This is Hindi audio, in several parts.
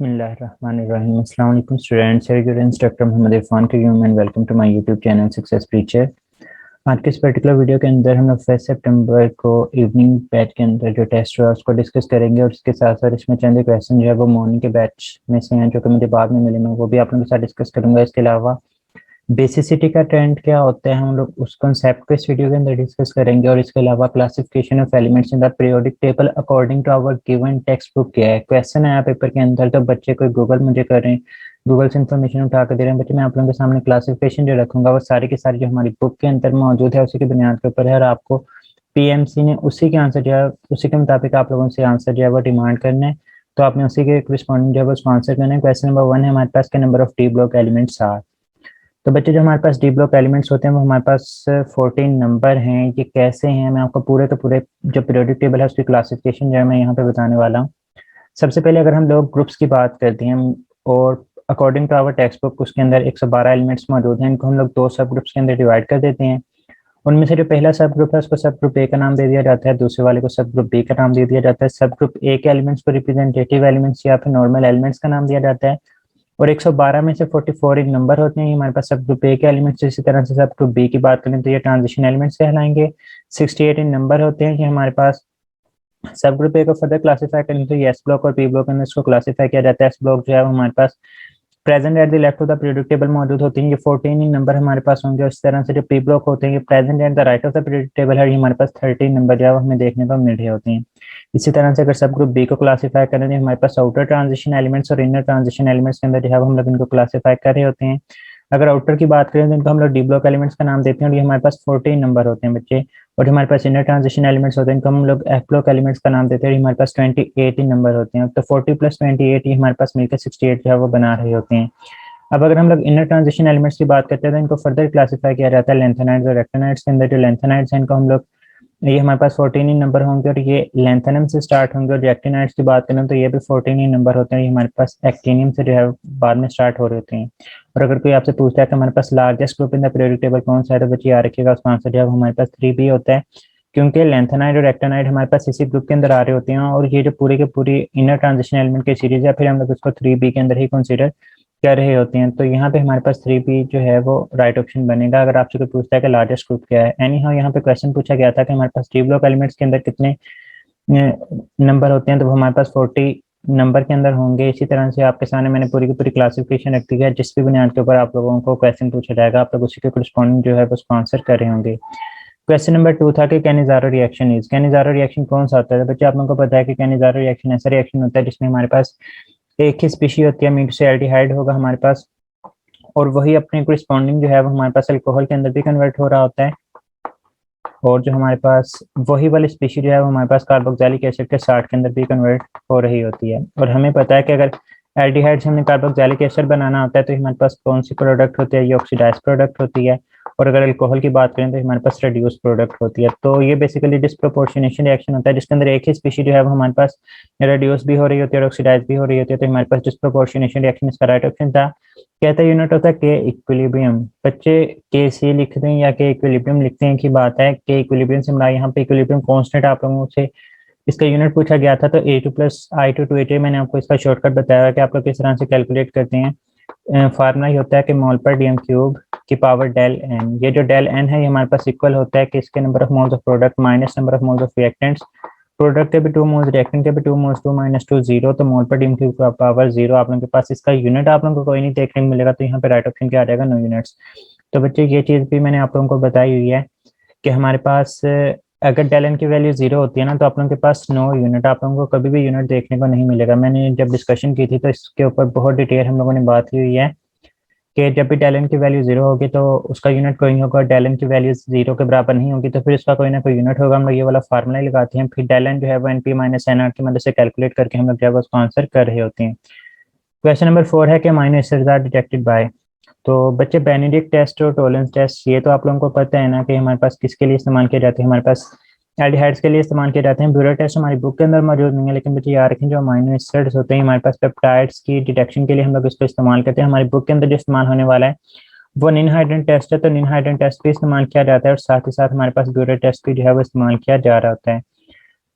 बिस्मिल्लाहिर्रहमानिर्रहीम। अस्सलाम वालेकुम students, your instructor Mohammad Irfan Karim and welcome to my YouTube channel success teacher. आज के इस पर्टिकुलर वीडियो के अंदर हम लोग 1 सितंबर को इवनिंग बैच के अंदर जो टेस्ट हुआ उसको डिस्कस करेंगे और इसके साथ साथ इसमें चंद क्वेश्चन जो है वो मॉर्निंग के बैच में से हैं जो कि मुझे बाद में मिले, मैं वो भी आप लोगों के साथ डिस्कस करूंगा। इसके अलावा बेसिसिटी का ट्रेंड क्या होता है हम लोग उस कॉन्सेप्ट को इस वीडियो के अंदर डिस्कस करेंगे और इसके अलावा classification of elements in the periodic table according to our given text book क्या है। क्वेश्चन आया पेपर के अंदर तो बच्चे कोई गूगल मुझे कर रहे हैं, गूगल से इन्फॉर्मेशन उठा कर दे रहे हैं बच्चे। मैं आप लोगों के सामने क्लासिफिकेशन जो रखूंगा वो सारी की सारी जो हमारी बुक के अंदर मौजूद है उसी की बुनियाद के ऊपर है और आपको पीएमसी ने उसी के आंसर जो है उसी के मुताबिक आप लोगों से आंसर जो है वो डिमांड करना है, तो आपने उसी के रिस्पॉन्डिंग जो है वो उसको आंसर करना है। क्वेश्चन नंबर 1 है हमारे पास के number of D block elements are. तो बच्चे जो हमारे पास डी ब्लॉक एलिमेंट्स होते हैं वो हमारे पास 14 नंबर हैं। ये कैसे हैं मैं आपको पूरे के पूरे जो पीरियोडिक टेबल है उसकी क्लासिफिकेशन जो है मैं यहाँ पे बताने वाला हूँ। सबसे पहले अगर हम लोग ग्रुप्स की बात करते हैं और according to our text book उसके अंदर 112 एलिमेंट्स मौजूद हैं। इनको हम लोग 2 सब ग्रुप्स के अंदर डिवाइड कर देते हैं। उनमें से जो पहला सब ग्रुप है उसको सब ग्रुप ए का नाम दे दिया जाता है, दूसरे वाले को सब ग्रुप बी का नाम दे दिया जाता है। सब ग्रुप ए के एलिमेंट्स को रिप्रेजेंटेटिव एलिमेंट्स या फिर नॉर्मल एलिमेंट्स का नाम दिया जाता है और 112 में से 44 एक नंबर होते हैं हमारे पास सब ग्रुप ए के एलिमेंट्स। इसी तरह से सब ग्रुप बी की बात करें तो ये ट्रांजिशन एलिमेंट्स कहलाएंगे। 68 इन नंबर होते हैं कि हमारे पास सब ग्रुप ए को फर्दर क्लासीफाई करें तो एस ब्लॉक और पी ब्लॉक में इसको क्लासीफाई किया जाता है। एस ब्लॉक जो है हमारे पास present at the left of the periodic table मौजूद होते हैं, ये 14 इन नंबर हमारे पास होंगे। इस तरह से जो पी ब्लॉक होते हैं ये present at the right of the periodic table है, ये हमारे पास 13 नंबर जो है हमें देखने को मिल रहे होते हैं। इसी तरह से अगर सब ग्रुप बी को क्लासीफाई करें तो हमारे पास आउटर ट्रांजिशन एलिमेंट्स और इनर ट्रांजिशन एलिमेंट्स के अंदर जो है हम लोग इनको क्लासीफाई कर रहे होते हैं। अगर आउटर की बात करें तो इनको हम लोग डी ब्लॉक एलिमेंट्स का नाम देते हैं और ये हमारे पास 14 नंबर होते हैं बच्चे। और हमारे पास इनर ट्रांजिशन एलिमेंट्स होते हैं इनको हम लोग एफ ब्लॉक एलिमेंट्स का नाम देते हैं, हमारे पास 28 ही नंबर होते हैं। तो 40 + 28 ये हमारे पास मिलकर 68 जो है वो बना रहे होते हैं। अब अगर हम लोग इनर ट्रांजिशन एलिमेंट्स की बात करते हैं तो इनको फर्दर क्लासिफाई किया जाता है लेंथेनाइड्स और रेक्टेनाइड्स के अंदर। जो लेंथेनाइड्स हैं इनको हम लोग ये हमारे पास 14 ही नंबर होंगे और ये लेंथेनम से स्टार्ट होंगे। और रेक्टेनाइड्स की बात करें तो ये भी 14 ही नंबर होते हैं, ये हमारे पास एक्टिनियम से जो है बाद में स्टार्ट हो रहे होते हैं। और अगर कोई आपसे पूछता है कि हमारे पास largest group in the periodic table कौन सा है तो बच्चे याद रखिएगा उसका आंसर जो है हमारे पास 3b होता है, क्योंकि लेंथेनाइड और रेक्टेनाइड हमारे पास इसी ग्रुप के अंदर आ रहे होते हैं और ये जो पूरी के पूरी इनर ट्रांजिशन एलिमेंट की सीरीज है फिर हम लोग इसको 3b के अंदर ही कंसीडर कर रहे होते हैं। तो यहाँ पे हमारे पास 3b जो है वो राइट ऑप्शन बनेगा अगर आपसे कोई पूछता है कि लार्जेस्ट ग्रुप क्या है। एनी हाउ यहाँ पे क्वेश्चन पूछा गया था कि हमारे पास डी ब्लॉक एलिमेंट्स के अंदर कितने नंबर होते हैं, तो वो हमारे पास 40 नंबर के अंदर होंगे। इसी तरह से आपके सामने मैंने पूरी की पूरी क्लासिफिकेशन रख दी है, जिस भी बुनियाद के ऊपर आप लोगों को क्वेश्चन पूछा जाएगा आप लोग उसी के करस्पॉन्डिंग जो है वो आंसर कर रहे होंगे। क्वेश्चन नंबर 2 था कि Cannizzaro reaction is. Cannizzaro reaction कौन सा होता है बच्चे? आप लोगों को पता है कि कैनिज़ारो रिएक्शन ऐसा रिएक्शन होता है जिसमें हमारे पास एक ही स्पीशी होती है, मीट से एल्डिहाइड होगा हमारे पास और वही अपने कोरिस्पॉन्डिंग जो है वो हमारे पास अल्कोहल के अंदर भी कन्वर्ट हो रहा होता है और जो हमारे पास वही वाली स्पीशी जो है वो हमारे पास कार्बोक्सिलिक एसिड के साल्ट के अंदर भी कन्वर्ट हो रही होती है। और हमें पता है कि अगर एल्डिहाइड से हमें कार्बोक्सिलिक एसिड बनाना होता है तो हमारे पास कौन सी प्रोडक्ट होती है? ये ऑक्सीडाइज प्रोडक्ट होती है। और अगर अल्कोहल की बात करें तो हमारे पास रिड्यूस प्रोडक्ट होती है। तो ये बेसिकली डिस्प्रोपोर्शनेशन रिएक्शन होता है जिसके अंदर एक ही स्पीशी जो है वो हमारे पास रिड्यूस भी हो रही होती है और ऑक्सीडाइज भी हो रही होती है, तो हमारे पास डिस्प्रोपोर्शनेशन रिएक्शन इसका राइट ऑप्शन था। कहता यूनिट होता है के इक्विलिब्रियम। बच्चे के सी लिखते हैं या के इक्विलिब्रियम लिखते हैं की बात है। के इक्विलिब्रियम से हमारा यहाँ पे इक्विलिब्रियम कांस्टेंट आप लोगों से इसका यूनिट पूछा गया था तो A2 + I2 to A3 मैंने आपको इसका शॉर्टकट बताया कि आप लोग किस तरह से कैलकुलेट करते हैं। फार्मूला ये होता है कि मोल पर डीएम क्यूब की पावर डेल एन। ये जो डेल एन है ये हमारे पास इक्वल होता है कि इसके number of moles of product minus number of moles of reactants. Product के भी 2 मोल्स, रिएक्टेंट के भी 2 मोल्स, 2 - 2 0, तो मोल पर डीएम क्यूब का पावर 0। आप लोगों के पास इसका यूनिट आप लोगों को कोई नहीं देखने को मिलेगा, तो यहाँ पे राइट ऑप्शन क्या आ जाएगा? No units. तो बच्चे ये चीज़ भी मैंने आप लोगों को बताई हुई है कि हमारे पास अगर डेल एन की वैल्यू 0 होती है ना तो आप लोगों के पास नो यूनिट, आप लोगों को कभी भी यूनिट देखने को नहीं मिलेगा। मैंने जब डिस्कशन की थी तो इसके ऊपर बहुत डिटेल हम लोगों ने बात की हुई है कि जब भी डेल एन की वैल्यू 0 होगी तो उसका यूनिट कोई नहीं होगा। डेल एन की वैल्यू 0 के बराबर नहीं होगी तो फिर इसका कोई ना कोई यूनिट होगा। हम लोग ये वाला फार्मूला ही लगाते हैं, फिर डेल एन जो है वो NP - NR की मदद से कैलकुलेट करके हम लोग जो है उसको आंसर कर रहे होते हैं। क्वेश्चन नंबर 4 है कि amino acids are detected by. तो बच्चे बेनेडिक्ट टेस्ट और टोलेंस टेस्ट ये तो आप लोगों को पता है ना कि हमारे पास किसके लिए इस्तेमाल किए जाते हैं? हमारे पास एल्डिहाइड्स के लिए इस्तेमाल किए जाते हैं। ब्यूरो टेस्ट हमारी बुक के अंदर मौजूद नहीं है, लेकिन बच्चे याद रखें जो अमीनो एसिड्स होते हैं हमारे पास पेप्टाइड्स की डिटेक्शन के लिए हम लोग इसको इस्तेमाल करते हैं। हमारी बुक के अंदर जो इस्तेमाल होने वाला है वो निनहाइड्रेन टेस्ट है, तो निनहाइड्रेन टेस्ट भी इस्तेमाल किया जाता है और साथ ही साथ हमारे पास ब्यूरो टेस्ट भी जो है वो इस्तेमाल किया जा रहा होता है।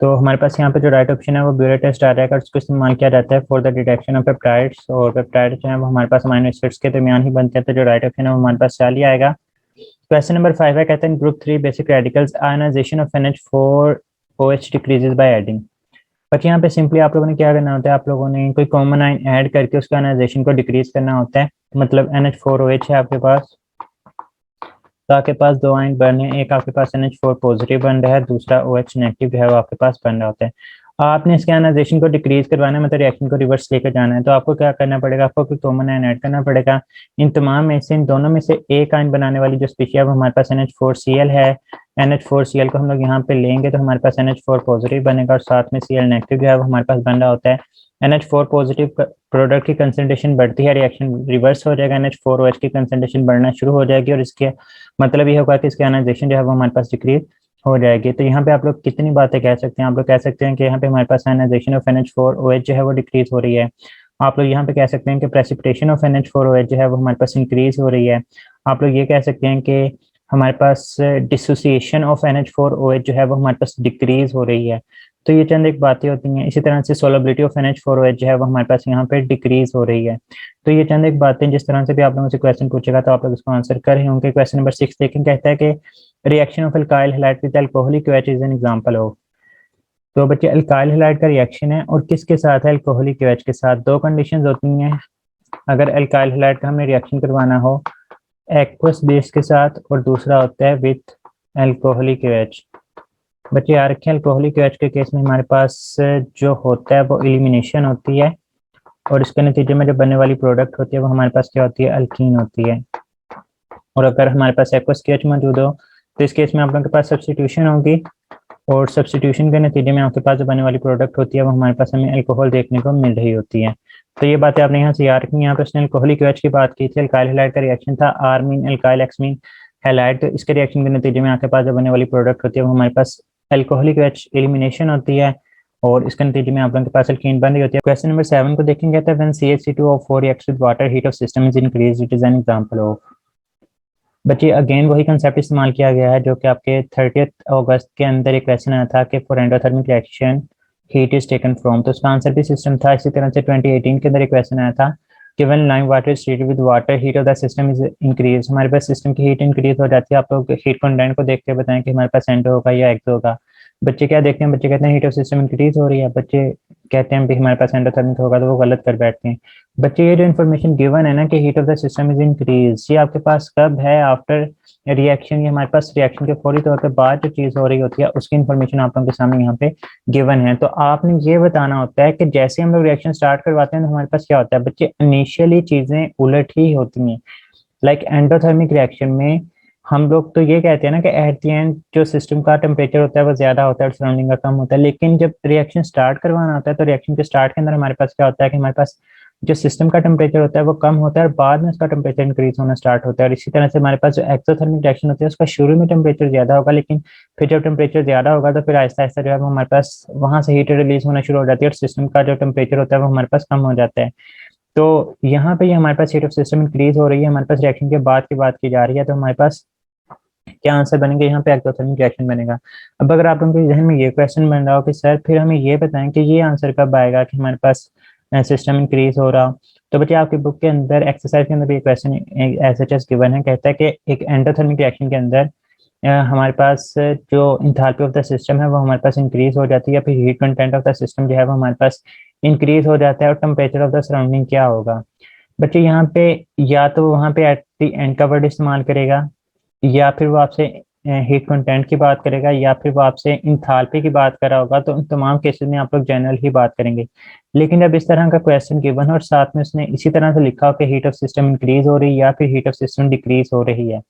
तो हमारे पास यहाँ पे जो राइट ऑप्शन है वो ब्यूरेट टेस्ट आ जाएगा, उसको इस्तेमाल किया जाता है for the detection of peptides, और पेप्टाइड्स जो है वो हमारे पास अमीनो एसिड्स के दरमियान ही बनते हैं, तो जो राइट ऑप्शन है वो हमारे पास चाल ही आएगा। क्वेश्चन नंबर 5 है, कहते हैं group 3 basic radicals ionisation of NH4OH decreases by adding. But यहाँ पे सिंपली आप लोगों ने क्या करना होता है, आप लोगों ने कोई कॉमन आयन ऐड करके उसका आयनाइजेशन को डिक्रीज करना होता है। मतलब NH4OH है आपके पास, तो आपके पास दो आयन बन रहे हैं, एक आपके पास NH4 पॉजिटिव बन रहा है, दूसरा OH नेगेटिव जो है वो आपके पास बन रहा होता है। आपने इसके आयनाइजेशन को डिक्रीज करवाना है, मतलब रिएक्शन को रिवर्स लेकर जाना है, तो आपको क्या करना पड़ेगा, आपको कोई कॉमन आयन ऐड करना पड़ेगा। इन तमाम में से, इन दोनों में से एक आयन बनाने वाली जो स्पीशीज है वो हमारे पास NH4Cl है। NH4Cl को हम लोग यहाँ पे लेंगे तो हमारे पास NH4 पॉजिटिव बनेगा, और साथ में Cl नेगेटिव जो है वो हमारे पास बन रहा होता है। NH4 पॉजिटिव प्रोडक्ट की कंसंट्रेशन बढ़ती है, रिएक्शन रिवर्स हो जाएगा, NH4OH की कंसंट्रेशन बढ़ना शुरू हो जाएगी, और इसके मतलब ये होगा कि इसकी आयनाइजेशन जो है वो हमारे पास डिक्रीज हो जाएगी। तो यहाँ पे आप लोग कितनी बातें कह सकते हैं, आप लोग कह सकते हैं कि यहाँ पे हमारे पास आयनाइजेशन ऑफ NH4OH जो है वो डिक्रीज हो रही है। आप लोग यहाँ पे कह सकते हैं कि प्रेसिपिटेशन ऑफ NH4OH जो है वो हमारे पास इंक्रीज हो रही है। आप लोग ये कह सकते हैं कि हमारे पास डिसोसिएशन ऑफ NH4OH जो है वो हमारे पास डिक्रीज हो रही है। तो ये चंद एक बातें होती हैं। इसी तरह से सोलबिलिटी ऑफ NH4OH जो है वो हमारे पास यहाँ पे डिक्रीज हो रही है। तो ये चंद एक बातें, जिस तरह से भी आप लोगों से क्वेश्चन पूछेगा तो आप लोग इसको आंसर कर रहे होंगे। क्वेश्चन नंबर 6 देखें, कहता है कि reaction of alkyl halide with alcoholic OH is an example of. तो बच्चे अल्काइल हैलाइड का रिएक्शन है और किसके साथ है, अल्कोहलिक OH के साथ। दो कंडीशंस होती हैं अगर अल्काइल हैलाइड का हमें रिएक्शन करवाना हो, एक्वस बेस के साथ, और दूसरा होता है विथ अल्कोहलिक OH। बच्चे याद रखें, अल्कोहलिक OH के केस में हमारे पास जो होता है वो एलिमिनेशन होती है, और इसके नतीजे में जो बनने वाली प्रोडक्ट होती है वो हमारे पास क्या होती है, अल्कीन होती है। और अगर हमारे पास एक्वस OH मौजूद हो तो इस केस में आप लोगों के पास सब्स्टिट्यूशन होगी, और सब्स्टिट्यूशन के नतीजे में आपके पास जो बनने वाली प्रोडक्ट होती है वो हमारे पास हमें अल्कोहल देखने को मिल रही होती है। तो ये बातें आपने यहाँ से याद रखनी। यहाँ पर उसने अल्कोहलिक OH की बात की थी, अल्काइल हैलाइड का रिएक्शन था आरमीन अल्काइल एक्समीन हैलाइड। तो इसके रिएक्शन के नतीजे में आपके पास जो बनने वाली प्रोडक्ट होती है वो हमारे पास अल्कोहलिक OH एलिमिनेशन होती है, और इसके नतीजे में आप लोगों के पास अल्कीन बन रही होती है। क्वेश्चन नंबर 7 को देखेंगे, तो when CH2O4 reacts with water, heat of system is increased, it is an example of. बच्चे अगेन वही कंसेप्ट इस्तेमाल किया गया है जो कि आपके 30 अगस्त के अंदर एक क्वेश्चन आया था कि for endothermic reaction heat is taken from, तो उसका आंसर भी सिस्टम था। इसी तरह से 2018 के अंदर एक क्वेश्चन आया था कि when lime water is treated with water, heat of the system is increase. हमारे पास सिस्टम की हीट इंक्रीज हो जाती है। आप लोग हीट कंटेंट को देख के बताएं कि हमारे पास एंडो होगा या एक्सो होगा। बच्चे क्या देखते हैं, बच्चे कहते हैं हीट ऑफ सिस्टम इंक्रीज हो रही है, बच्चे कहते हैं भी हमारे पास एंडोथर्मिक होगा, तो वो गलत कर बैठते हैं। बच्चे ये जो इन्फॉर्मेशन गिवन है ना कि heat of the system is increase, ये आपके पास कब है, आफ्टर रिएक्शन। ये हमारे पास रिएक्शन के फौरी तौर पे बाद जो चीज हो रही होती है उसकी इन्फॉर्मेशन आप लोगों के सामने यहाँ पे गिवन है। तो आपने ये बताना होता है कि जैसे हम लोग रिएक्शन स्टार्ट करवाते हैं तो हमारे पास क्या होता है, बच्चे इनिशियली चीजें उलट ही होती हैं। लाइक एंडोथर्मिक रिएक्शन में हम लोग तो ये कहते हैं ना कि एट द एंड जो सिस्टम का टेम्परेचर होता है वो ज्यादा होता है और सराउंडिंग का कम होता है, लेकिन जब रिएक्शन स्टार्ट करवाना होता है तो रिएक्शन के स्टार्ट के अंदर हमारे पास क्या होता है कि हमारे पास जो सिस्टम का टेम्परेचर होता है वो कम होता है और बाद में उसका टेम्परेचर इंक्रीज होना स्टार्ट होता है। और इसी तरह से हमारे पास जो एक्सोथर्मिक रिएक्शन होती है उसका शुरू में टेम्परेचर ज्यादा होगा, लेकिन फिर जब टेम्परेचर ज्यादा होगा तो फिर आहिस्ता आहिस्ता जो है वो हमारे पास वहां से हीट रिलीज होना शुरू हो जाती है और सिस्टम का जो टेम्परेचर होता है वो हमारे पास कम हो जाता है। तो यहाँ पे ये हमारे पास हीट ऑफ सिस्टम इंक्रीज हो रही है, हमारे पास रिएक्शन के बाद की बात की जा रही है, तो हमारे पास क्या आंसर बनेगा, यहाँ पे एक्सोथर्मिक रिएक्शन बनेगा। अब अगर आप लोगों के जहन में ये क्वेश्चन बन रहा हो कि सर फिर हमें ये बताएं कि ये आंसर कब आएगा कि हमारे पास सिस्टम इंक्रीज हो रहा, तो बच्चे आपकी बुक के अंदर एक्सरसाइज के अंदर भी क्वेश्चन एस गिवन है। कहता है कि एक एंडोथर्मिक रिएक्शन के अंदर हमारे पास जो इंथैल्पी ऑफ द सिस्टम है वो हमारे पास इंक्रीज हो जाती है, फिर heat content of the system जो है वो हमारे पास इंक्रीज हो जाता है, और टेम्परेचर ऑफ द सराउंडिंग क्या होगा। बच्चे यहाँ पे या तो वहाँ पे एट द एंड का वर्ड इस्तेमाल करेगा, या फिर वो आपसे हीट कंटेंट की बात करेगा, या फिर वो आपसे इंथैल्पी की बात कर रहा होगा। तो उन तमाम केसेस में आप लोग जनरल ही बात करेंगे। लेकिन जब इस तरह का क्वेश्चन गिवन और साथ में उसने इसी तरह से लिखा हो कि हीट ऑफ सिस्टम इंक्रीज हो रही है या फिर हीट ऑफ सिस्टम डिक्रीज हो रही है,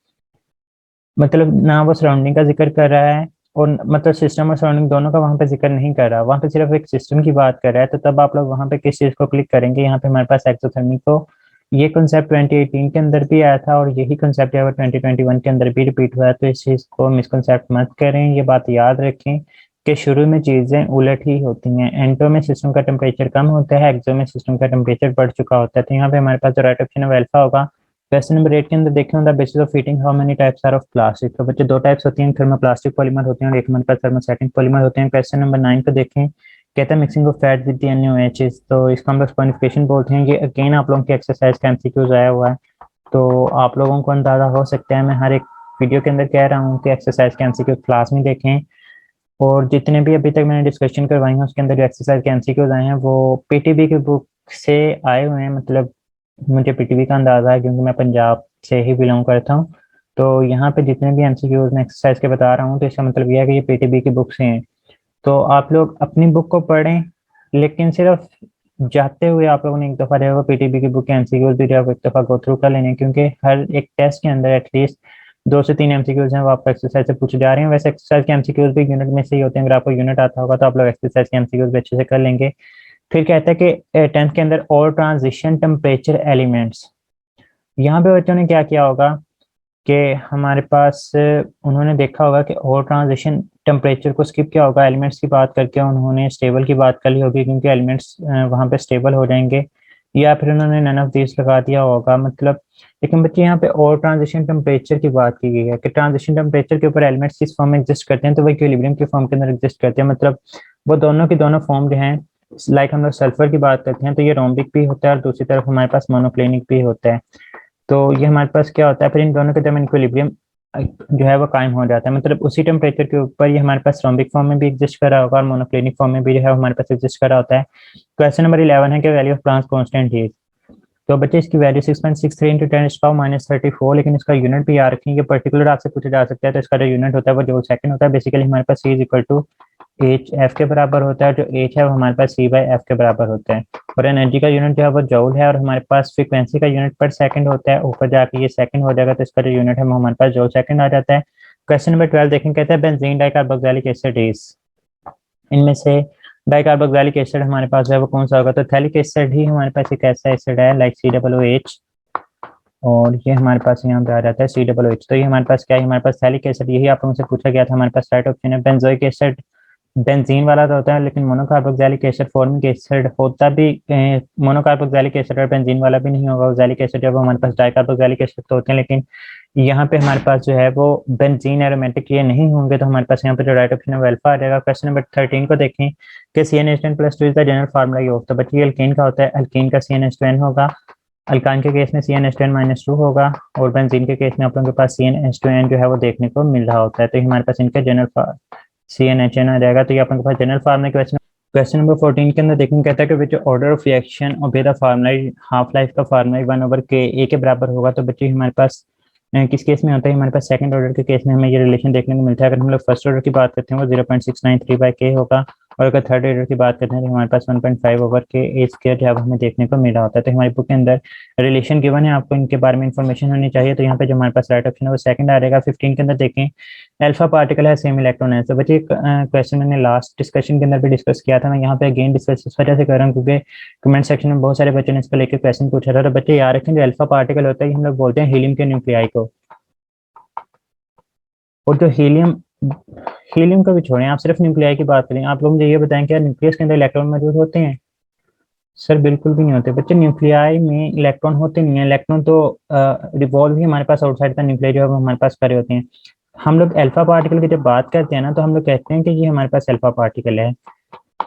मतलब ना वो सराउंडिंग का जिक्र कर रहा है और मतलब सिस्टम और सराउंडिंग दोनों का वहां पे जिक्र नहीं कर रहा, वहां पे सिर्फ एक सिस्टम की बात कर रहा है, तो तब आप लोग वहां पे किस चीज को क्लिक करेंगे। यहाँ पे हमारे पास एक्सोथर्मिक, तो ये कंसेप्ट 2018 के अंदर भी आया था और यही कंसेप्ट है 2021 के अंदर भी रिपीट हुआ है। तो इस चीज को मिसकंसेप्ट मत करें, ये बात याद रखें कि शुरू में चीजें उलट ही होती हैं। एंटो में सिस्टम का टेम्परेचर कम होता है, एक्सो में सिस्टम का टेम्परेचर बढ़ चुका होता है। तो यहाँ पे हमारे पास जो राइट ऑप्शन है वो अल्फा होगा, क्वेश्चन नंबर 8 के अंदर देखें, on the basis of heating how many types are of plastic. तो बच्चे दो टाइप्स होती हैं, थर्मोप्लास्टिक पॉलीमर होते हैं और एक हमारे पास थर्मोस्टैटिक पॉलीमर होते हैं। क्वेश्चन नंबर 9 को देखें, कहता है mixing of fat with the NaOHs, तो इसका हम लोग स्पर्निफिकेशन बोलते हैं। ये अगेन आप लोगों की एक्सरसाइज का MCQs आया हुआ है, तो आप लोगों को अंदाजा हो सकता है मैं हर एक वीडियो के अंदर कह रहा हूँ कि एक्सरसाइज के MCQ क्लास में देखें, और जितने भी अभी तक मैंने डिस्कशन करवाई हैं उसके अंदर जो एक्सरसाइज के MCQs आए हैं वो PTB की बुक से आए हुए हैं। मतलब मुझे PTB का अंदाजा है क्योंकि मैं पंजाब से ही बिलोंग करता हूँ, तो यहाँ पे जितने भी MCQs मैं एक्सरसाइज के बता रहा हूँ तो इसका मतलब यह है कि ये PTB की बुक से हैं। तो आप लोग अपनी बुक को पढ़ें, लेकिन सिर्फ जाते हुए आप लोगों ने एक दफ़ा जो है PTB की बुक के MCQs भी जो है एक दफ़ा गो थ्रू कर लेने, क्योंकि हर एक टेस्ट के अंदर एटलीस्ट 2 से 3 MCQs हैं वो आपको एक्सरसाइज से पूछे जा रहे हैं। वैसे एक्सरसाइज के MCQs भी यूनिट में से ही होते हैं, अगर आपको यूनिट आता होगा तो आप लोग एक्सरसाइज के MCQs भी अच्छे से कर लेंगे। फिर कहता है कि 10th के अंदर और ट्रांजिशन टेम्परेचर एलिमेंट्स, यहाँ पे बच्चों ने क्या किया होगा कि हमारे पास उन्होंने देखा होगा कि और ट्रांजिशन टेम्परेचर को स्किप किया होगा, एलिमेंट्स की बात करके उन्होंने स्टेबल की बात कर ली होगी क्योंकि एलिमेंट्स वहाँ पे स्टेबल हो जाएंगे, या फिर उन्होंने नन ऑफ दिस लगा दिया होगा मतलब। लेकिन बच्चे यहाँ पे और ट्रांजिशन टेम्परेचर की बात की गई है कि ट्रांजिशन टेम्परेचर के ऊपर एलिमेंट्स किस फॉर्म में एग्जिस्ट करते हैं, तो वही इक्विलिब्रियम के फॉर्म के अंदर एग्जिस्ट करते हैं। मतलब वो दोनों की दोनों फॉर्म जो हैं, लाइक हम लोग सल्फर की बात करते हैं तो ये रोम्बिक भी होता है और दूसरी तरफ हमारे पास मोनोक्लिनिक भी होता है। तो ये हमारे पास क्या होता है, फिर इन दोनों के दरमियान इक्विलिब्रियम जो है वो कायम हो जाता है। मतलब उसी टेम्परेचर के ऊपर ये हमारे पास रोम्बिक फॉर्म में भी एग्जिस्ट कर रहा होगा और मोनोक्लिनिक फॉर्म में भी जो है हमारे पास एग्जिस्ट कर रहा होता है। क्वेश्चन नंबर 11 है कि value of plants constant heat. तो बच्चे इसकी वैल्यू 6.63 इंटू 10⁻⁻34, लेकिन इसका यूनिट भी याद रखेंगे, पर्टिकुलर आपसे पूछा जा सकता है। तो इसका जो यूनिट होता है वो जूल सेकंड होता है। बेसिकली हमारे पास C is equal to H F के बराबर होता है, जो एच है वो हमारे पास C/F के बराबर होता है। और एनर्जी का यूनिट जो है वो जूल है और हमारे पास फ्रीक्वेंसी का यूनिट पर सेकंड होता है, ऊपर जाके ये सेकंड हो जाएगा तो इसका जो यूनिट है वो हमारे पास जूल सेकंड आ जाता है। क्वेश्चन नंबर 12 देखें, कहता है बेंजीन डाइकार्बोक्सिलिक एसिड इज, इनमें से डाइकार्बोक्सिलिक एसिड हमारे पास है वो कौन सा होगा, तो थैलिक एसिड ही हमारे पास एक ऐसा एसिड है लाइक COOH, और ये हमारे पास यहाँ पे आ जाता है COOH। तो ये हमारे पास क्या है, हमारे पास थैलिक एसिड, यही आप लोगों से पूछा गया था। हमारे पास राइट ऑप्शन है। बेंजोइक एसिड बेंजीन वाला तो होता है, लेकिन मोनोकार्बोक्सिलिक एसिड फॉर्मिक एसिड होता भी, मोनोकार्बोक्सिलिक एसिड और बेंजीन वाला भी नहीं होगा। ऑक्सैलिक एसिड जब हमारे पास डाइकार्बोक्सिलिक एसिड तो होते हैं, लेकिन यहाँ पे हमारे पास जो है वो बेंजीन एरोमेटिक ये नहीं होंगे, तो हमारे पास यहाँ पे जो राइट ऑप्शन है वो अल्फा आ जाएगा। क्वेश्चन नंबर 13 को देखें कि CnH10+2 is the general formula of, तो बच्चे अल्कीन का होता है, अल्कीन का CnH2n होगा, अल्कान के केस में CnH10-2 होगा, और बेंजीन के केस में आप लोगों के पास CnH2n जो है वो देखने को मिल रहा होता है। तो हमारे पास इनका जनरल CnHn आ जाएगा। तो ये अपन के पास general formula question. Question number 14 के अंदर देखने कहता है कि विच ऑर्डर ऑफ रिएक्शन और बेटा फार्मूला हाफ लाइफ का फार्मूला 1/k के बराबर होगा। तो बच्चे हमारे पास किस केस में होता है, हमारे पास सेकंड ऑर्डर के केस में हमें ये रिलेशन देखने को मिलता है। अगर हम लोग फर्स्ट ऑर्डर की बात करते हैं वो 0.693/k होगा, और अगर थर्ड ऑर्डर की बात करते हैं तो हमारे पास 1.5/k² जो है हमें देखने को मिल रहा होता है। तो हमारी बुक के अंदर रिलेशन गिवन है, आपको इनके बारे में इन्फॉर्मेशन होनी चाहिए। तो यहाँ पे जो हमारे पास राइट ऑप्शन है वो सेकंड आ जाएगा। 15 के अंदर देखें, अल्फा पार्टिकल है सेम इलेक्ट्रॉन है। तो बच्चे क्वेश्चन मैंने लास्ट डिस्कशन के अंदर भी डिस्कस किया था, मैं यहाँ पे अगेन डिस्कस इस वजह से कर रहा हूँ क्योंकि कमेंट सेक्शन में बहुत सारे बच्चों ने इसको लेकर क्वेश्चन पूछा था। तो बच्चे याद रखें, जो अल्फा पार्टिकल होता है हम लोग बोलते हैं हीलियम के न्यूक्लियाई को, और जो हीलियम हीलियम को भी छोड़ें, आप सिर्फ न्यूक्लियाई की बात करें। आप लोग मुझे ये बताएं क्या न्यूक्लियस के अंदर इलेक्ट्रॉन मौजूद होते हैं? सर बिल्कुल भी नहीं होते बच्चे, न्यूक्लियाई में इलेक्ट्रॉन होते नहीं है। इलेक्ट्रॉन तो रिवॉल्व ही हमारे पास आउटसाइड का न्यूक्लियाई जो है वो हमारे पास करे होते हैं। हम लोग अल्फा पार्टिकल की जब बात करते हैं ना, तो हम लोग कहते हैं कि ये हमारे पास अल्फा पार्टिकल है।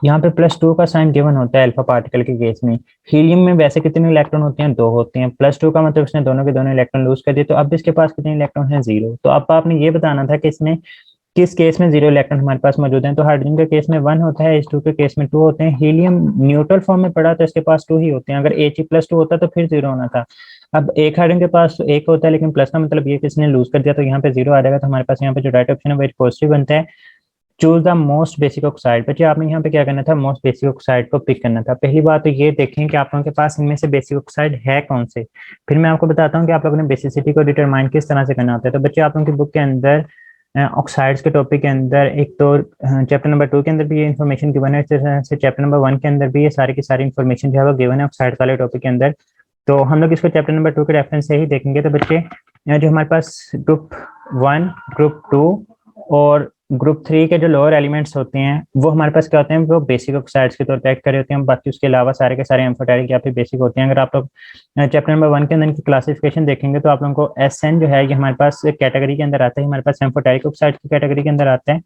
यहाँ पे +2 का साइन गिवन होता है अल्फा पार्टिकल के केस में। हीलियम में वैसे कितने इलेक्ट्रॉन होते हैं? 2 होते हैं। +2 का मतलब इसने दोनों के दोनों इलेक्ट्रॉन लूज कर दिए, तो अब इसके पास कितने इलेक्ट्रॉन है? 0। तो अब आपने ये बताना था कि इसने किस केस में 0 इलेक्ट्रॉन हमारे पास मौजूद हैं। तो हाइड्रोजन के केस में 1 होता है, H2 के केस में 2 होते हैं। हीलियम न्यूट्रल फॉर्म में पड़ा तो इसके पास 2 ही होते हैं। अगर He+2 होता तो फिर 0 होना था। अब एक हाइड्रोजन के पास 1 होता है, लेकिन प्लस का मतलब ये किसने लूज कर दिया, तो यहाँ पे 0 आ जाएगा। तो हमारे पास यहाँ पे जो राइट ऑप्शन है वो पॉजिटिव बनता है। Choose the most basic oxide. बच्चे आपने यहाँ पे क्या करना था, मोस्ट बेसिक ऑक्साइड को पिक करना था। पहली बात तो ये देखें कि आप लोगों के पास इनमें से बेसिक ऑक्साइड है कौन से, फिर मैं आपको बताता हूँ कि आप लोगों ने बेसिसिटी को डिटरमाइन किस तरह से करना होता है। तो बच्चे आप लोगों की बुक के अंदर ऑक्साइड्स के टॉपिक के अंदर एक तो चैप्टर नंबर 2 के अंदर भी ये इन्फॉर्मेशन गिवन है, इस तरह से चैप्टर नंबर 1 के अंदर भी ये सारी की सारी इन्फॉर्मेशन जो है वो गिवन है ऑक्साइड वाले टॉपिक के अंदर। तो हम लोग इसको चैप्टर नंबर 2 के रेफरेंस से ही देखेंगे। तो बच्चे जो हमारे पास ग्रुप 1, ग्रुप 2 और ग्रुप 3 के जो लोअर एलिमेंट्स होते हैं वो हमारे पास क्या होते हैं, वो बेसिक ऑक्साइड्स के तौर पे एक्ट कर रहे होते हैं, बाकी उसके अलावा सारे के सारे एम्फोटेरिक या फिर बेसिक होते हैं। अगर आप लोग चैप्टर नंबर 1 के अंदर इनकी क्लासिफिकेशन देखेंगे तो आप लोगों को SN जो है ये हमारे पास कैटेगरी के अंदर आता है, हमारे पास एम्फोटेरिक ऑक्साइड की कैटेगरी के अंदर आता है।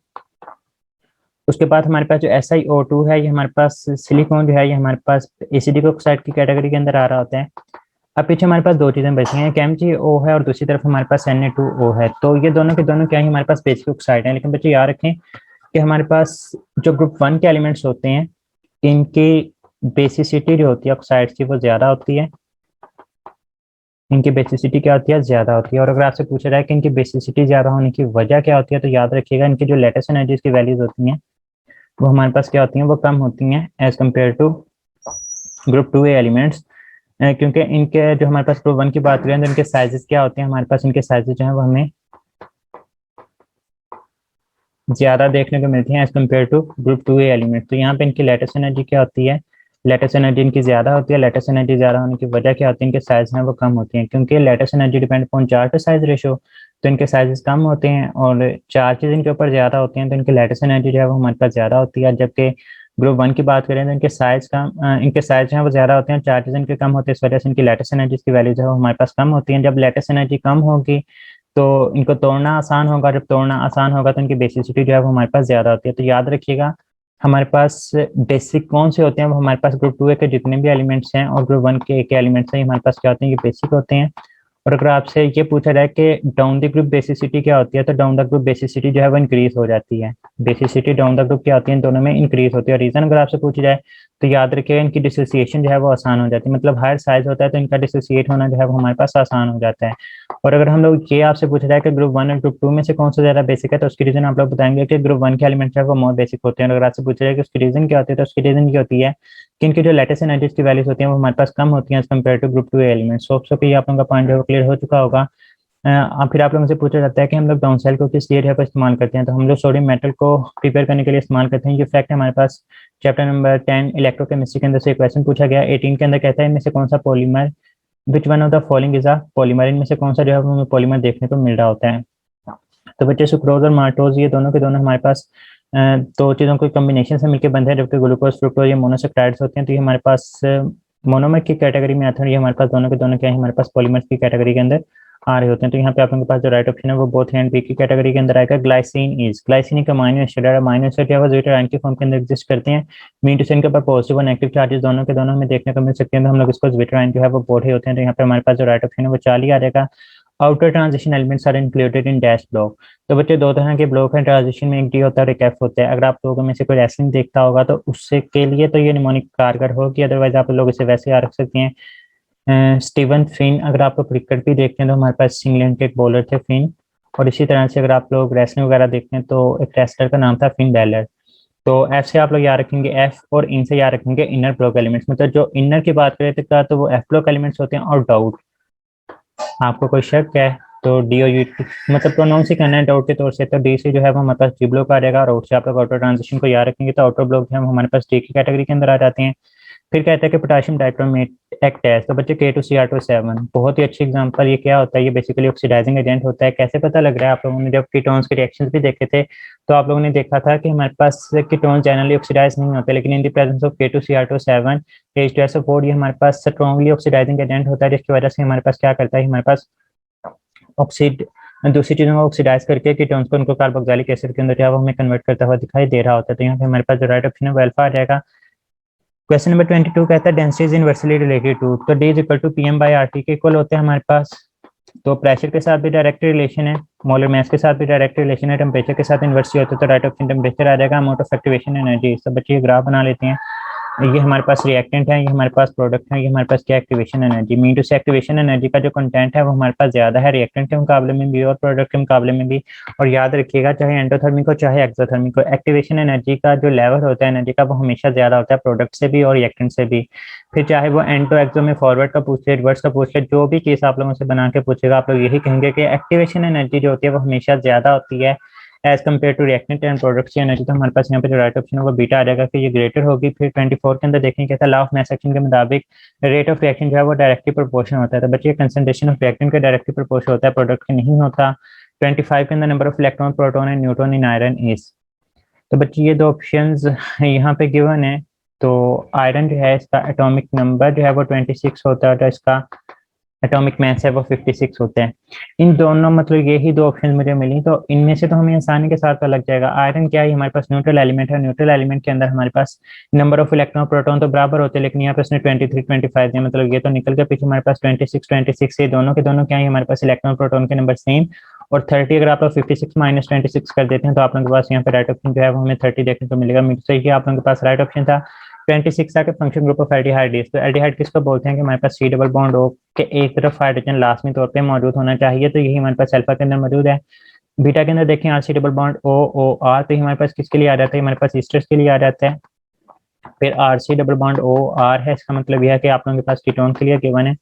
उसके बाद हमारे पास जो SiO2 है ये हमारे पास सिलिकॉन जो है ये हमारे पास एसिडिक ऑक्साइड की कैटेगरी के अंदर आ रहा होता है। अब पीछे हमारे पास दो चीजें बची हैं, KMgO है और दूसरी तरफ हमारे पास Na2O है। तो ये दोनों के दोनों क्या है, हमारे पास बेसिक ऑक्साइड है। लेकिन बच्चे याद रखें कि हमारे पास जो ग्रुप 1 के एलिमेंट्स होते हैं इनकी बेसिसिटी जो होती है ऑक्साइड्स की वो ज्यादा होती है, इनकी बेसिसिटी क्या होती है, ज्यादा होती है। और अगर आपसे पूछा जाए कि इनकी बेसिसिटी ज्यादा होने की वजह क्या होती है तो याद रखिएगा इनकी जो लेटेस्ट एनर्जीज की वैल्यूज होती हैं वो हमारे पास क्या होती हैं, वो कम होती हैं as compare to group 2 elements. क्योंकि इनके जो हमारे पास ग्रुप 1 की बात करें तो इनके साइजेस क्या होते हैं, हमारे पास इनके साइजेस जो है वो हमें ज्यादा देखने को मिलती हैं as compare to group 2 element. तो यहाँ पे इनकी लेटेस्ट एनर्जी क्या होती है, लेटेस्ट एनर्जी इनकी ज्यादा होती है। लेटेस्ट एनर्जी ज्यादा होने की वजह क्या होती है, इनके साइज हैं वो कम होती हैं, क्योंकि lattice energy depend upon charge to size ratio. तो इनके साइजेस कम होते हैं और चार्जेस इनके ऊपर ज्यादा होते हैं तो इनकी लेटेस्ट एनर्जी जो है वो हमारे पास ज्यादा होती है। जबकि ग्रुप 1 की बात करें तो इनके साइज कम, इनके साइज जो है वो ज्यादा होते हैं, चार्जेस इनके कम होते हैं, इस वजह से इनकी लेटेस्ट एनर्जी की वैल्यू जो है वो हमारे पास कम होती है। जब लेटेस्ट एनर्जी कम होगी तो इनको तोड़ना आसान होगा, जब तोड़ना आसान होगा तो इनकी बेसिसिटी जो है वो हमारे पास ज्यादा होती है। तो याद रखिएगा हमारे पास बेसिक कौन से होते हैं, वो हमारे पास ग्रुप 2 के जितने भी एलिमेंट्स हैं और ग्रुप 1 के एक एलिमेंट्स हैं हमारे पास क्या होते हैं, ये बेसिक होते हैं। और अगर आपसे ये पूछा जाए कि डाउन द ग्रुप बेसिसिटी क्या होती है तो डाउन द ग्रुप बेसिसिटी जो है वो इंक्रीज हो जाती है। बेसिसिटी डाउन द ग्रुप क्या होती है, इन दोनों में इंक्रीज होती है। और रीजन अगर आपसे पूछा जाए तो याद रखिएगा इनकी डिसोसिएशन जो है वो आसान हो जाती है, मतलब हायर साइज होता है तो इनका डिसोसिएट होना जो है वो हमारे पास आसान हो जाता है। और अगर हम लोग ये आपसे पूछा जाए कि ग्रुप 1 और ग्रुप 2 में से कौन सा ज्यादा बेसिक है तो उसकी रीजन आप लोग बताएंगे कि ग्रुप 1 के एलिमेंट्स है वो मोर बेसिक होते हैं। और अगर आपसे पूछा जाए कि उसकी रीजन क्या होती है तो उसकी रीजन ये होती है कि इनकी जो लेटेस्ट एनर्जीज की वैल्यूज होती हैं वो हमारे पास कम होती हैं as compare to group 2 elements. So कि आप लोगों का पॉइंट जो है क्लियर हो चुका होगा। फिर आप लोगों से पूछा जाता है कि हम लोग डाउन सेल को किस एरिया पर इस्तेमाल करते हैं, तो हम लोग सोडियम मेटल को प्रिपेयर करने के लिए इस्तेमाल करते हैं। ये फैक्ट है हमारे पास चैप्टर नंबर 10 इलेक्ट्रोकेमिस्ट्री के अंदर से क्वेश्चन पूछा गया। 18 के अंदर कहता है इनमें से कौन सा polymer, which one of the following is a polymer, इनमें से कौन सा जो है हमें पॉलीमर देखने को मिल रहा होता है। तो बच्चे सुक्रोज और माल्टोज ये दोनों के दोनों हमारे पास दो चीज़ों को कॉम्बिनेशन से मिलकर बनते हैं, जबकि ग्लूकोज फ्रुक्टोज ये मोनोसेक्राइड्स होते हैं। तो ये हमारे पास मोनोमर की कैटेगरी में आते हैं, ये हमारे पास दोनों के दोनों क्या है, हमारे पास पॉलीमर्स की कैटेगरी के अंदर आ रहे होते हैं। तो यहाँ पे आप लोगों के पास जो राइट ऑप्शन है वो बोथ ए एंड बी की कैटेगरी के अंदर आएगा। ग्लाइसिन इज, ग्लाइसिन एक अमाइनो एसिड है, अमाइनो एसिड जो है वो ज्विटर आयन की फॉर्म के अंदर एग्जिस्ट करते हैं। मीन टू से इनके ऊपर पॉजिटिव और नेगेटिव चार्जेस दोनों के दोनों हमें देखने को मिल सकते हैं, तो हम लोग इसको ज्विटर आयन जो है वो बोल रहे होते हैं। तो यहाँ पे हमारे पास जो राइट ऑप्शन है वो 4 ही आ जाएगा। Outer transition elements are included in dash block. तो बच्चे दो तरह के ब्लॉक हैं ट्रांजिशन में, एक डी होता है और एक एफ होता है। अगर आप लोगों में से कोई रेसलिंग देखता होगा तो उससे के लिए तो ये निमोनिक कारगर होगी, अदरवाइज आप लोग इसे वैसे याद रख सकते हैं। स्टीवन फिन, अगर आप लोग क्रिकेट भी देखते हैं तो हमारे पास इंग्लैंड के एक बॉलर थे फिन। और इसी तरह से अगर आप लोग रेसलिंग वगैरह देखते हैं तो एक रेसलर का नाम था फिन बैलर। तो एफ से आप लोग याद रखेंगे एफ, और इन से याद रखेंगे इनर ब्लॉक एलिमेंट्स। मतलब जो इनर की बात करें तो वो एफ ब्लॉक एलिमेंट्स होते हैं। और डाउट, आपको कोई शक है तो डी और यू मतलब प्रोनाउंस ही करना है डाउट के तौर से, तो डी से जो है वो हमारे पास डी ब्लॉक आ जाएगा। और आउट से आप लोग आउटर ट्रांजिशन को याद रखेंगे तो आउटर ब्लॉक जो है हमारे पास डी की कैटेगरी के अंदर आ जाते हैं। फिर कहते हैं कि पोटेशियम डाइक्रोमेट एक्ट है, तो बच्चे K2Cr2 7 बहुत ही अच्छी एग्जांपल। ये क्या होता है, ये बेसिकली ऑक्सीडाइजिंग एजेंट होता है। कैसे पता लग रहा है, आप लोगों ने जब कीटोन्स के रिएक्शंस भी देखे थे तो आप लोगों ने देखा था कि हमारे पास कीटोन्स जनरली ऑक्सीडाइज नहीं होते, लेकिन in the presence of K2Cr2 7 H2SO4 ये हमारे पास स्ट्रॉन्गली ऑक्सीडाइजिंग एजेंट होता है, जिसकी वजह से हमारे पास क्या करता है, हमारे पास ऑक्सीड दूसरी चीजों को ऑक्सीडाइज करके कीटोन्स को उनको कार्बोक्सिलिक एसिड के अंदर जो है वो हमें कन्वर्ट करता हुआ दिखाई दे रहा होता है। तो यहाँ पे हमारे पास जो राइट ऑप्शन है वो अल्फा आ जाएगा। क्वेश्चन नंबर 22 कहता है density is inversely related to, तो D is equal to PM/RT के इक्वल होते हैं हमारे पास। तो प्रेशर के साथ भी डायरेक्ट रिलेशन है, मोलर मास के साथ भी डायरेक्ट रिलेशन है, टेम्परेचर के साथ इन्वर्सली होते हैं। तो राइट ऑप्शन टेम्परेचर आ जाएगा। अमाउंट ऑफ एक्टिवेशन एनर्जी, सब बच्चे ग्राफ बना लेते हैं। ये हमारे पास रिएक्टेंट है, ये हमारे पास प्रोडक्ट है, ये हमारे पास क्या एक्टिवेशन एनर्जी। मीन टू से एक्टिवेशन एनर्जी का जो कंटेंट है वो हमारे पास ज्यादा है रिएक्टेंट के मुकाबले में भी और प्रोडक्ट के मुकाबले में भी। और याद रखिएगा चाहे एंडोथर्मिक हो चाहे एक्सोथर्मिक हो, एक्टिवेशन एनर्जी का जो लेवल होता है एनर्जी का वो हमेशा ज्यादा होता है प्रोडक्ट से भी और रिएक्टेंट से भी। फिर चाहे वो एंडो एक्सो में फॉरवर्ड का पूछ ले, रिवर्स का पूछ ले, जो भी केस आप लोगों से बना के पूछेगा आप लोग यही कहेंगे कि एक्टिवेशन एनर्जी जो होती है वो हमेशा ज्यादा होती है as compare to reactant and products की एनर्जी। तो हमारे पास यहाँ पे जो राइट ऑप्शन है वो बीटा आ जाएगा कि ये ग्रेटर होगी। फिर 24 के अंदर देखेंगे कहता है लॉ ऑफ मास एक्शन के मुताबिक रेट ऑफ रिएक्शन जो है वो डायरेक्टली प्रोपोर्शन होता है। तो बच्चे कंसंट्रेशन ऑफ रिएक्टेंट का डायरेक्टली प्रोपोर्शन होता है, प्रोडक्ट के नहीं होता। 25 के अंदर number of electron proton and neutron in iron is. तो बच्चे ये दो ऑप्शंस यहाँ पे गिवन है। तो आयरन जो है इसका एटॉमिक नंबर जो है वो 26 होता है, तो इसका एटॉमिक मास है वो 56 होते हैं। इन दोनों मतलब यही दो ऑप्शन मुझे मिली, तो इनमें से तो हमें आसानी के साथ पता लग जाएगा। आयरन क्या है, हमारे पास न्यूट्रल एलिमेंट है, न्यूट्रल एलिमेंट के अंदर हमारे पास नंबर ऑफ इलेक्ट्रॉन प्रोटॉन तो बराबर होते हैं, लेकिन यहाँ पे उसने 23 25 दिया, मतलब ये तो निकल के पीछे हमारे पास 26 26 ये दोनों के दोनों क्या है, हमारे पास इलेक्ट्रॉन प्रोटॉन के नंबर सेम। और 30 अगर आप लोग 56 माइनस 26 कर देते हैं तो आप लोगों के पास यहाँ पे राइट ऑप्शन जो है वो हमें 30 देखने को मिलेगा। तो ये आप लोगों के पास राइट ऑप्शन था 26 आके फंक्शन ग्रुप ऑफ एल्डिहाइड। तो एल्डिहाइड किसको बोलते हैं कि हमारे पास सी डबल बॉन्ड ओ के एक तरफ हाइड्रोजन लाजमी तौर पे मौजूद होना चाहिए, तो यही हमारे पास अल्फा के अंदर मौजूद है। बीटा के अंदर देखें R C double bond O O R, तो हमारे पास किसके लिए आ जाता है, हमारे पास ईस्टर्स के लिए आ जाता है। फिर R C double bond O R है, इसका मतलब यह है कि आप लोगों के पास कीटोन के लिए गिवन है।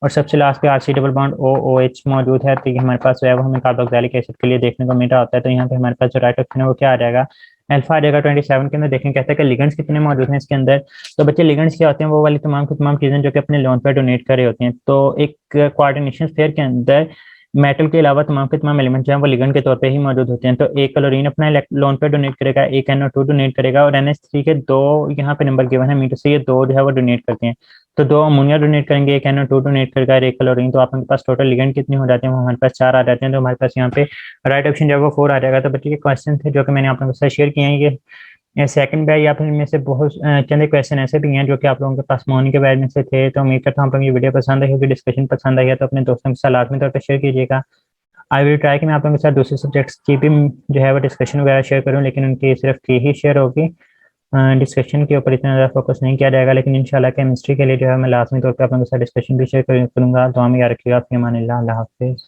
और सबसे लास्ट पे R C double bond O O H मौजूद है, तो ये हमारे पास जो है वो हमें कार्बोक्सिलिक एसिड के लिए देखने को मिल रहा होता है। तो यहाँ पे हमारे पास जो राइट ऑप्शन है वो क्या आ जाएगा, अल्फा आ जाएगा। 27 के अंदर देखें कहते हैं कि लिगेंड्स कितने मौजूद हैं इसके अंदर। तो बच्चे लिगेंड्स क्या होते हैं, वो वाली तमाम की तमाम चीजें जो कि अपने लोन पर डोनेट कर रहे होते हैं। तो एक कोऑर्डिनेशन पेयर के अंदर मेटल के अलावा तमाम के तमाम एलिमेंट जो हैं वो लिगेंड के तौर पे ही मौजूद होते हैं। तो एक क्लोरीन अपना लोन पे डोनेट करेगा, एक NO2 डोनेट करेगा, और NH3 के दो यहाँ पे नंबर गिवन है मीटर से, ये दो जो है वो डोनेट करते हैं। तो दो अमोनिया डोनेट करेंगे, एक NO2 डोनेट करेगा और एक क्लोरीन। तो आपके पास टोटल लिगेंड कितने हो जाते हैं, वो हमारे पास 4 आ जाते हैं। तो हमारे पास यहाँ पे राइट ऑप्शन जो है वो 4 आ जाएगा। तो बच्चे ये क्वेश्चन थे जो कि मैंने आप लोगों के साथ शेयर किए हैं। ये सेकंड बैच या फिर इनमें से बहुत चंद क्वेश्चन ऐसे भी हैं जो कि आप लोगों के पास मॉर्निंग के बैच में से थे। तो उम्मीद करता हूँ आप लोगों की वीडियो पसंद आई होगी, डिस्कशन पसंद आई है तो अपने दोस्तों के साथ लाजमी तौर पर शेयर कीजिएगा। आई विल ट्राई कि मैं आप लोगों के साथ दूसरे सब्जेक्ट्स की भी जो है वो डिस्कशन वगैरह शेयर करूं, लेकिन उनकी सिर्फ की ही शेयर होगी। डिस्कशन के ऊपर इतना ज़्यादा फोकस नहीं किया जाएगा, लेकिन इंशाल्लाह केमिस्ट्री के लिए जो है मैं लाजमी तौर पर आप लोगों के साथ डिस्कशन भी शेयर करूंगा। तो हम याद रखिएगा, अल्लाह हाफिज़।